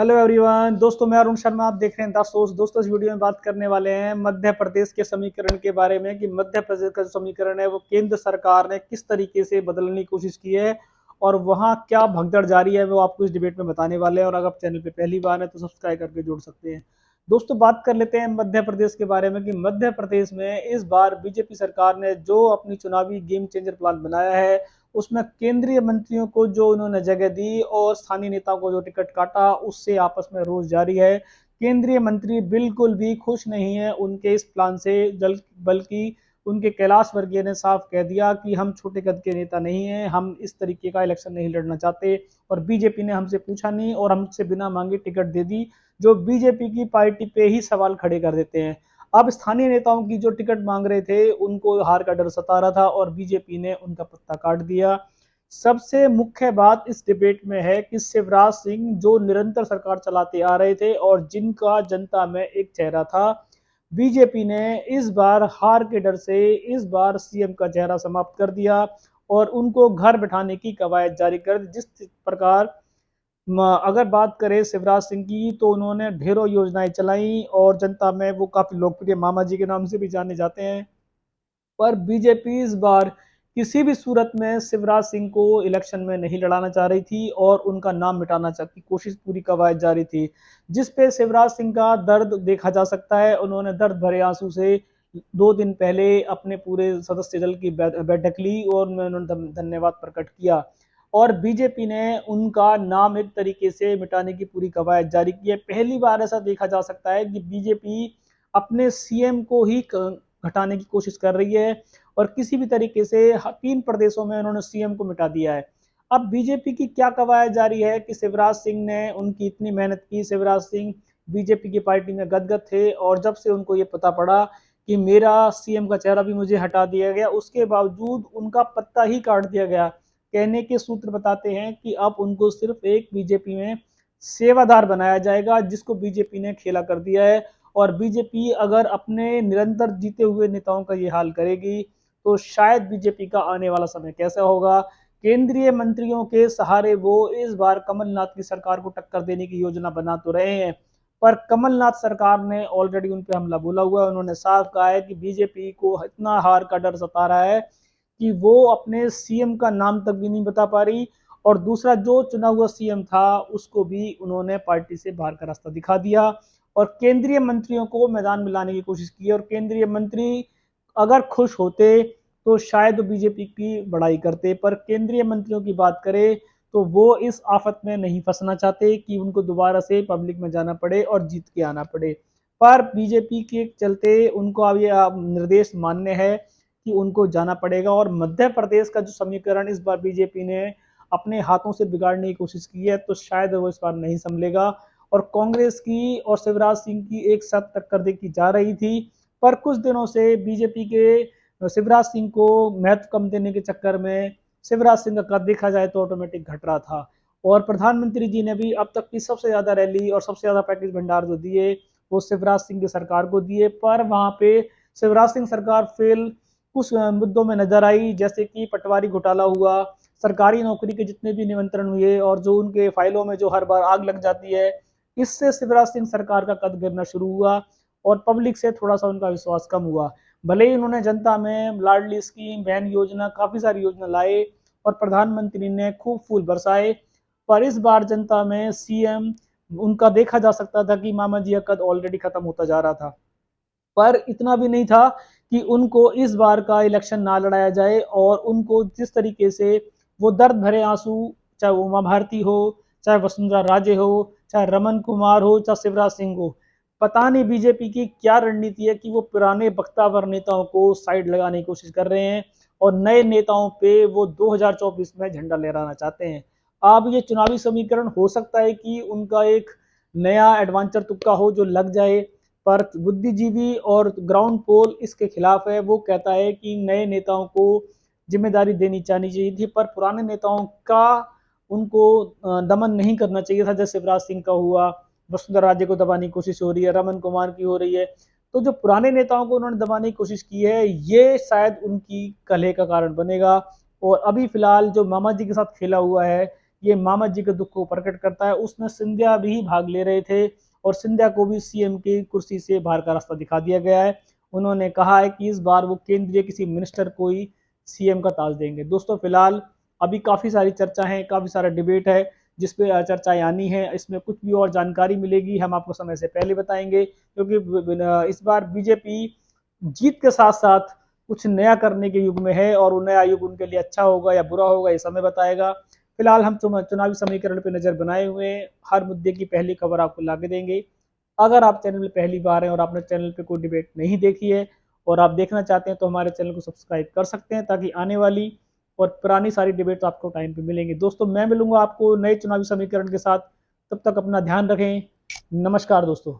Hello everyone, दोस्तों मैं अरुण शर्मा। आप देख रहे हैं द सोर्स। दोस्तों इस वीडियो में बात करने वाले हैं मध्य प्रदेश के समीकरण के बारे में कि मध्य प्रदेश का जो समीकरण है वो केंद्र सरकार ने किस तरीके से बदलने की कोशिश की है और वहाँ क्या भगदड़ जारी है, वो आपको इस डिबेट में बताने वाले हैं। और अगर आप चैनल पे पहली बार है तो सब्सक्राइब करके जुड़ सकते हैं। दोस्तों बात कर लेते हैं मध्य प्रदेश के बारे में कि मध्य प्रदेश में इस बार बीजेपी सरकार ने जो अपनी चुनावी गेम चेंजर प्लान बनाया है उसमें केंद्रीय मंत्रियों को जो उन्होंने जगह दी और स्थानीय नेताओं को जो टिकट काटा, उससे आपस में रोज जारी है। केंद्रीय मंत्री बिल्कुल भी खुश नहीं है उनके इस प्लान से, बल्कि उनके कैलाश वर्गीय ने साफ कह दिया कि हम छोटे कद के नेता नहीं हैं, हम इस तरीके का इलेक्शन नहीं लड़ना चाहते। और बीजेपी ने हमसे पूछा नहीं और हमसे बिना मांगे टिकट दे दी, जो बीजेपी की पार्टी पे ही सवाल खड़े कर देते हैं। अब स्थानीय नेताओं की जो टिकट मांग रहे थे उनको हार का डर सता रहा था और बीजेपी ने उनका पत्ता काट दिया। सबसे मुख्य बात इस डिबेट में है कि शिवराज सिंह जो निरंतर सरकार चलाते आ रहे थे और जिनका जनता में एक चेहरा था, बीजेपी ने इस बार हार के डर से इस बार सीएम का चेहरा समाप्त कर दिया और उनको घर बैठाने की कवायद जारी कर दी। जिस प्रकार अगर बात करें शिवराज सिंह की तो उन्होंने ढेरों योजनाएं चलाई और जनता में वो काफी लोकप्रिय मामा जी के नाम से भी जाने जाते हैं। पर बीजेपी इस बार किसी भी सूरत में शिवराज सिंह को इलेक्शन में नहीं लड़ाना चाह रही थी और उनका नाम मिटाना की कोशिश पूरी कवायद जारी थी, जिस पे शिवराज सिंह का दर्द देखा जा सकता है। उन्होंने दर्द भरे आंसू से 2 दिन पहले अपने पूरे सदस्य दल की बैठक ली और उन्होंने धन्यवाद प्रकट किया और बीजेपी ने उनका नाम एक तरीके से मिटाने की पूरी कवायद जारी की है। पहली बार ऐसा देखा जा सकता है कि बीजेपी अपने सीएम को ही घटाने की कोशिश कर रही है और किसी भी तरीके से 3 प्रदेशों में उन्होंने सीएम को मिटा दिया है। अब बीजेपी की क्या कवायद जारी है कि शिवराज सिंह ने उनकी इतनी मेहनत की, शिवराज सिंह बीजेपी की पार्टी में गदगद थे और जब से उनको ये पता पड़ा कि मेरा सीएम का चेहरा भी मुझे हटा दिया गया, उसके बावजूद उनका पत्ता ही काट दिया गया। कहने के सूत्र बताते हैं कि अब उनको सिर्फ एक बीजेपी में सेवादार बनाया जाएगा, जिसको बीजेपी ने खेला कर दिया है। और बीजेपी अगर अपने निरंतर जीते हुए नेताओं का ये हाल करेगी तो शायद बीजेपी का आने वाला समय कैसा होगा। केंद्रीय मंत्रियों के सहारे वो इस बार कमलनाथ की सरकार को टक्कर देने की योजना बना तो रहे हैं, पर कमलनाथ सरकार ने ऑलरेडी उन पर हमला बोला हुआ है। उन्होंने साफ कहा है कि बीजेपी को इतना हार का डर सता रहा है कि वो अपने सीएम का नाम तक भी नहीं बता पा रही और दूसरा जो चुना हुआ सीएम था उसको भी उन्होंने पार्टी से बाहर का रास्ता दिखा दिया और केंद्रीय मंत्रियों को मैदान में लाने की कोशिश की। और केंद्रीय मंत्री अगर खुश होते तो शायद बीजेपी की बड़ाई करते, पर केंद्रीय मंत्रियों की बात करें तो वो इस आफत में नहीं फंसना चाहते कि उनको दोबारा से पब्लिक में जाना पड़े और जीत के आना पड़े। पर बीजेपी के चलते उनको अब ये निर्देश मान्य है कि उनको जाना पड़ेगा और मध्य प्रदेश का जो समीकरण इस बार बीजेपी ने अपने हाथों से बिगाड़ने की कोशिश की है तो शायद वो इस बार नहीं संभलेगा। और कांग्रेस की और शिवराज सिंह की एक साथ टक्कर देखी जा रही थी, पर कुछ दिनों से बीजेपी के शिवराज सिंह को महत्व कम देने के चक्कर में शिवराज सिंह का कद देखा जाए तो ऑटोमेटिक घट रहा था। और प्रधानमंत्री जी ने भी अब तक की सबसे ज्यादा रैली और सबसे ज्यादा पैकेज भंडार जो दिए वो शिवराज सिंह की सरकार को दिए, पर वहां पे शिवराज सिंह सरकार फेल कुछ मुद्दों में नजर आई, जैसे कि पटवारी घोटाला हुआ, सरकारी नौकरी के जितने भी निमंत्रण हुए और जो उनके फाइलों में जो हर बार आग लग जाती है, इससे शिवराज सिंह सरकार का कद गिरना शुरू हुआ और पब्लिक से थोड़ा सा उनका विश्वास कम हुआ। भले ही उन्होंने जनता में लाडली स्कीम, बहन योजना, काफी सारी योजना लाए और प्रधानमंत्री ने खूब फूल बरसाए, पर इस बार जनता में सीएम उनका देखा जा सकता था कि मामा जी का कद ऑलरेडी खत्म होता जा रहा था। पर इतना भी नहीं था कि उनको इस बार का इलेक्शन ना लड़ाया जाए और उनको जिस तरीके से वो दर्द भरे आंसू, चाहे वो उमा भारती हो, चाहे वसुंधरा राजे हो, चाहे रमन कुमार हो, चाहे शिवराज सिंह हो, पता नहीं बीजेपी की क्या रणनीति है कि वो पुराने बख्तावर नेताओं को साइड लगाने की कोशिश कर रहे हैं और नए नेताओं पे वो 2024 में झंडा लहराना चाहते हैं। अब ये चुनावी समीकरण हो सकता है कि उनका एक नया एडवेंचर तुक्का हो जो लग जाए, पर बुद्धिजीवी और ग्राउंड पोल इसके खिलाफ है। वो कहता है कि नए नेताओं को जिम्मेदारी देनी चाहिए थी, पर पुराने नेताओं का उनको दमन नहीं करना चाहिए था, जैसे शिवराज सिंह का हुआ, वसुंधरा राजे को दबाने की कोशिश हो रही है, रमन कुमार की हो रही है। तो जो पुराने नेताओं को उन्होंने दबाने की कोशिश की है ये शायद उनकी कलह का कारण बनेगा। और अभी फिलहाल जो मामा जी के साथ खेला हुआ है ये मामा जी के दुख को प्रकट करता है। उसमें सिंधिया भी भाग ले रहे थे और सिंधिया को भी सीएम की कुर्सी से बाहर का रास्ता दिखा दिया गया है। उन्होंने कहा है कि इस बार वो केंद्रीय किसी मिनिस्टर को ही सीएम का ताज देंगे। दोस्तों फिलहाल अभी काफ़ी सारी चर्चा है, काफ़ी सारा डिबेट है जिस पे चर्चाएं आनी है। इसमें कुछ भी और जानकारी मिलेगी हम आपको समय से पहले बताएंगे, क्योंकि इस बार बीजेपी जीत के साथ साथ कुछ नया करने के युग में है और वो नया युग उनके लिए अच्छा होगा या बुरा होगा ये समय बताएगा। फिलहाल हम चुनावी समीकरण पर नजर बनाए हुए हैं, हर मुद्दे की पहली खबर आपको ला के देंगे। अगर आप चैनल में पहली बार हैं और आपने चैनल पे कोई डिबेट नहीं देखी है और आप देखना चाहते हैं तो हमारे चैनल को सब्सक्राइब कर सकते हैं, ताकि आने वाली और पुरानी सारी डिबेट आपको टाइम पे मिलेंगी। दोस्तों मैं मिलूंगा आपको नए चुनावी समीकरण के साथ, तब तक अपना ध्यान रखें। नमस्कार दोस्तों।